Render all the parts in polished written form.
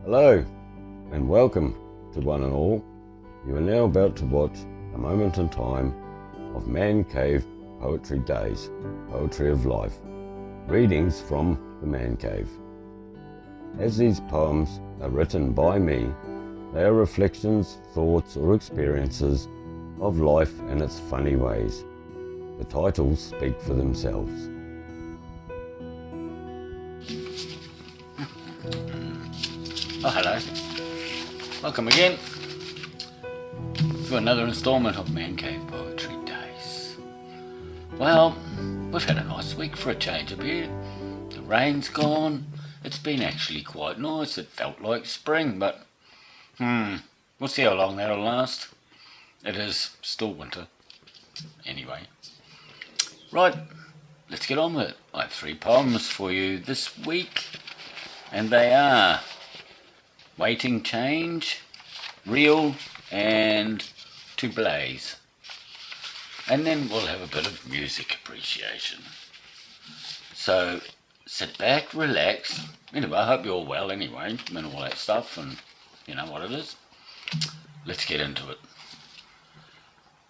Hello and welcome to one and all. You are now about to watch a moment in time of Man Cave Poetry Days, Poetry of Life, readings from the Man Cave. As these poems are written by me, they are reflections, thoughts or experiences of life and its funny ways. The titles speak for themselves. Oh, hello. Welcome again to another instalment of Man Cave Poetry Days. Well, we've had a nice week for a change up here. The rain's gone. It's been actually quite nice. It felt like spring, but we'll see how long that'll last. It is still winter. Anyway. Right, let's get on with it. I have 3 poems for you this week, and they are Waiting Change, Real, and To Blaze. And then we'll have a bit of music appreciation. So sit back, relax. Anyway, I hope you're all well anyway, and all that stuff, and you know what it is. Let's get into it.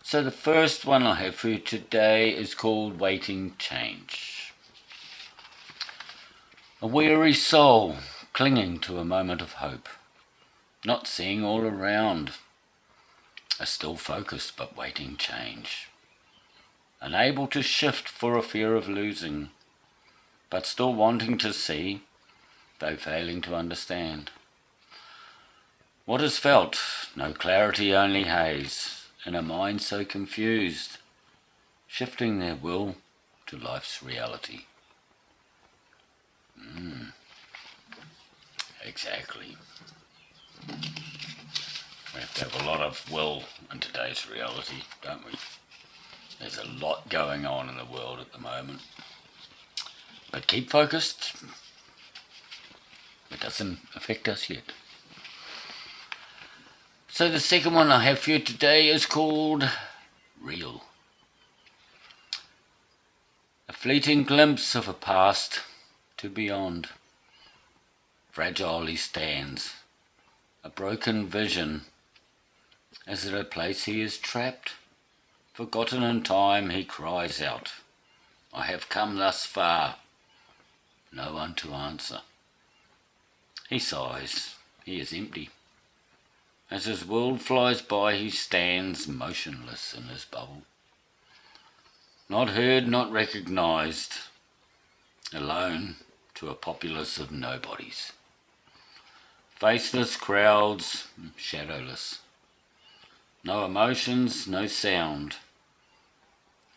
So the first one I have for you today is called Waiting Change. A weary soul clinging to a moment of hope, not seeing all around, are still focused but waiting change, unable to shift for a fear of losing, but still wanting to see, though failing to understand. What is felt, no clarity, only haze, in a mind so confused, shifting their will to life's reality. Exactly. We have to have a lot of will in today's reality, don't we? There's a lot going on in the world at the moment. But keep focused. It doesn't affect us yet. So the second one I have for you today is called Real. A fleeting glimpse of a past to beyond. Fragile he stands, a broken vision, as at a place he is trapped. Forgotten in time, he cries out, I have come thus far, no one to answer. He sighs, he is empty. As his world flies by, he stands motionless in his bubble. Not heard, not recognised, alone to a populace of nobodies. Faceless crowds, shadowless. No emotions, no sound.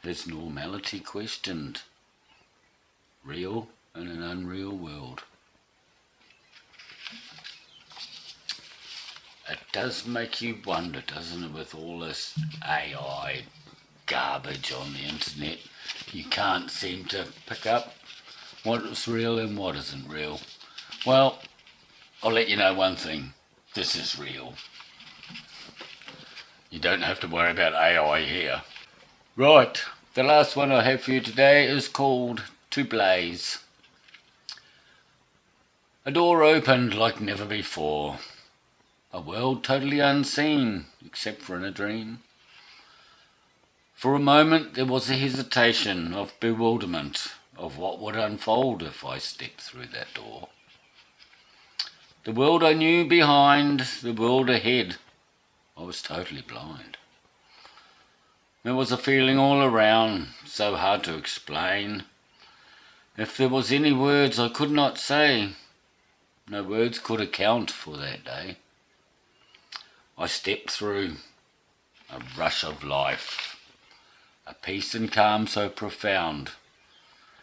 His normality questioned. Real in an unreal world. It does make you wonder, doesn't it, with all this AI garbage on the internet. You can't seem to pick up what is real and what isn't real. Well, I'll let you know one thing. This is real. You don't have to worry about AI here. Right, the last one I have for you today is called To Blaze. A door opened like never before. A world totally unseen, except for in a dream. For a moment there was a hesitation of bewilderment of what would unfold if I stepped through that door. The world I knew behind, the world ahead, I was totally blind. There was a feeling all around, so hard to explain. If there was any words I could not say, no words could account for that day. I stepped through a rush of life, a peace and calm so profound.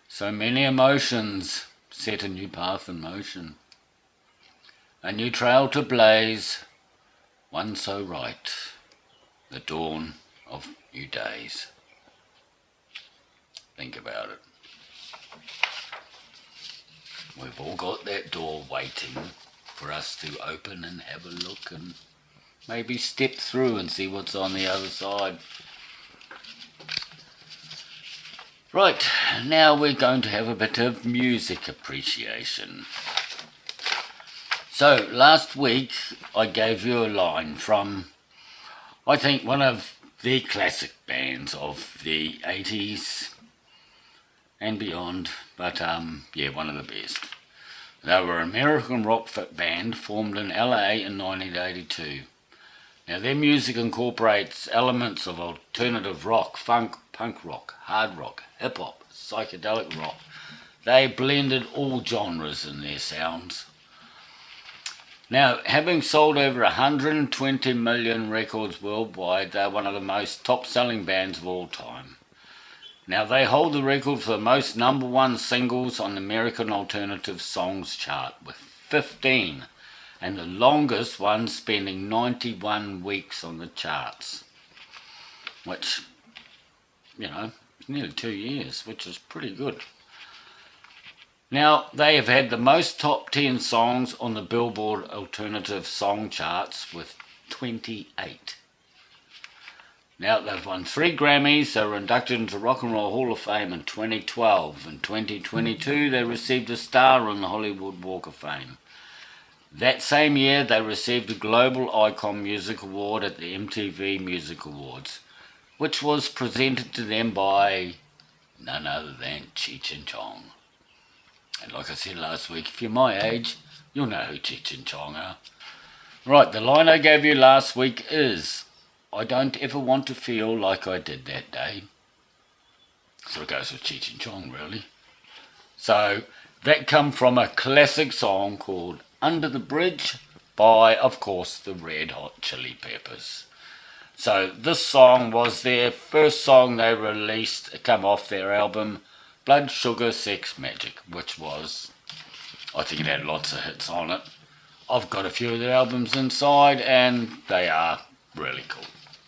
So many emotions set a new path in motion. A new trail to blaze, one so right, the dawn of new days. Think about it. We've all got that door waiting for us to open and have a look and maybe step through and see what's on the other side. Right, now we're going to have a bit of music appreciation. So last week I gave you a line from, I think, one of the classic bands of the 80s and beyond, but yeah, one of the best. They were an American rock band formed in LA in 1982. Now their music incorporates elements of alternative rock, funk, punk rock, hard rock, hip hop, psychedelic rock. They blended all genres in their sounds. Now, having sold over 120 million records worldwide, they're one of the most top-selling bands of all time. Now, they hold the record for the most number one singles on the American Alternative Songs chart, with 15, and the longest one spending 91 weeks on the charts, which, you know, is nearly 2 years, which is pretty good. Now, they have had the most top 10 songs on the Billboard Alternative Song charts with 28. Now, they've won 3 Grammys. They were inducted into Rock and Roll Hall of Fame in 2012. In 2022, they received a star on the Hollywood Walk of Fame. That same year, they received a Global Icon Music Award at the MTV Music Awards, which was presented to them by none other than Cheech and Chong. And like I said last week, if you're my age, you'll know who Cheech and Chong are. Right, the line I gave you last week is, I don't ever want to feel like I did that day. So it goes with Cheech and Chong, really. So that come from a classic song called Under the Bridge by, of course, the Red Hot Chili Peppers. So this song was their first song they released, it come off their album Blood Sugar Sex Magik, which was, I think it had lots of hits on it. I've got a few of their albums inside and they are really cool.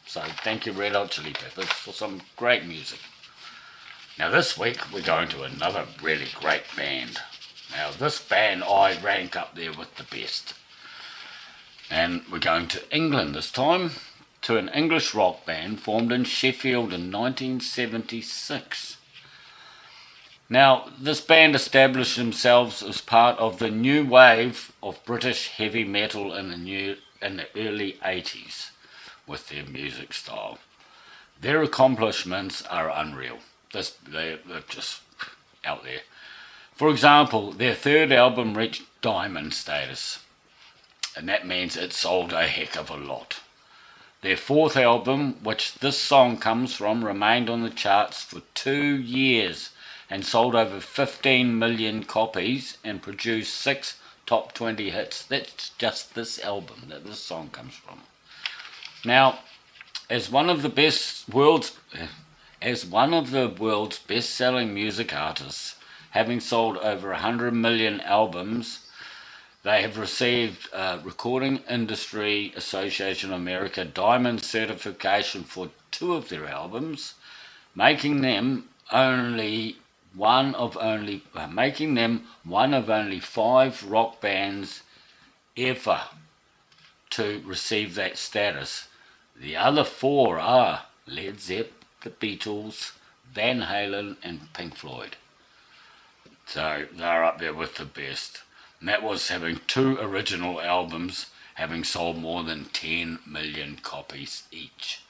So thank you Red Hot Chili Peppers for some great music. Now this week we're going to another really great band. Now this band I rank up there with the best. And we're going to England this time, to an English rock band formed in Sheffield in 1976. Now, this band established themselves as part of the new wave of British heavy metal in the early 80s with their music style. Their accomplishments are unreal. They're just out there. For example, their third album reached diamond status, and that means it sold a heck of a lot. Their fourth album, which this song comes from, remained on the charts for 2 years and sold over 15 million copies and produced 6 top 20 hits. That's just this album that this song comes from. Now, as one of the world's best-selling music artists, having sold over 100 million albums, they have received Recording Industry Association of America Diamond certification for 2 of their albums, making them one of only 5 rock bands ever to receive that status. The other 4 are Led Zepp, the Beatles, Van Halen and Pink Floyd. So they're up there with the best. And that was having 2 original albums having sold more than 10 million copies each.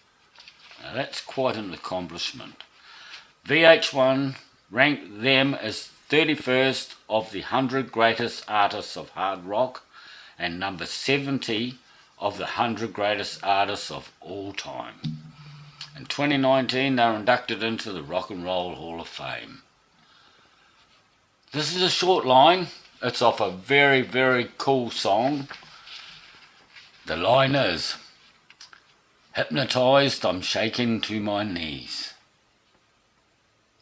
Now that's quite an accomplishment. VH1 ranked them as 31st of the 100 greatest artists of hard rock and number 70 of the 100 greatest artists of all time. In 2019, they were inducted into the Rock and Roll Hall of Fame. This is a short line. It's off a very, very cool song. The line is, hypnotized, I'm shaking to my knees.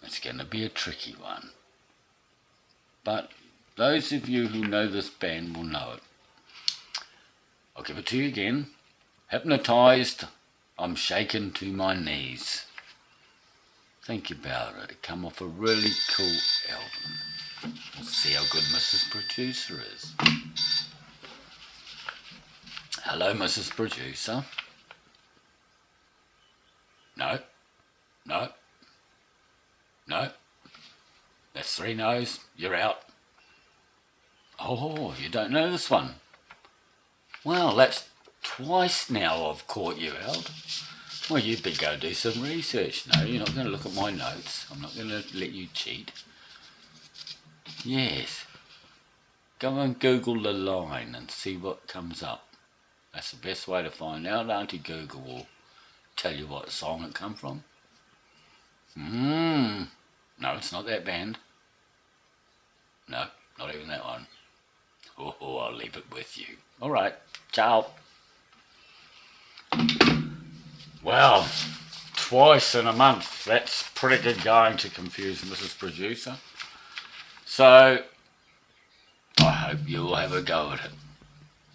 It's going to be a tricky one. But those of you who know this band will know it. I'll give it to you again. Hypnotized, I'm shaken to my knees. Think about it. It come off a really cool album. Let's see how good Mrs. Producer is. Hello, Mrs. Producer. No. No. No. That's 3 no's. You're out. Oh, you don't know this one. Well, that's twice now I've caught you out. Well, you'd be go do some research. No, you're not going to look at my notes. I'm not going to let you cheat. Yes. Go and Google the line and see what comes up. That's the best way to find out. Auntie Google will tell you what song it come from. No, it's not that band. No, not even that one. Oh, I'll leave it with you. All right, ciao. Well, twice in a month. That's pretty good going to confuse Mrs. Producer. So, I hope you'll have a go at it.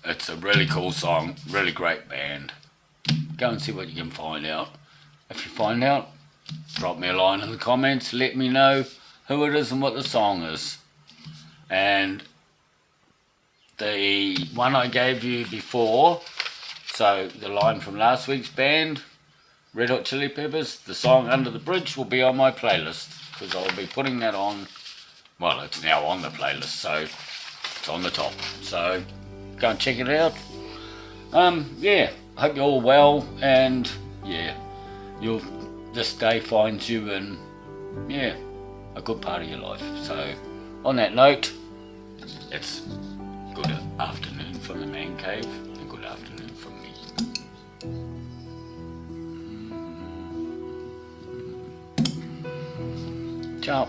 It's a really cool song, really great band. Go and see what you can find out. If you find out, drop me a line in the comments, let me know who it is and what the song is. And the one I gave you before, so the line from last week's band, Red Hot Chili Peppers, the song Under the Bridge will be on my playlist, because I'll be putting that on, well, it's now on the playlist, so it's on the top. So go and check it out. Yeah, hope you're all well, and yeah, this day finds you in, yeah, a good part of your life. So on that note, it's good afternoon from the Man Cave, and good afternoon from me. Ciao.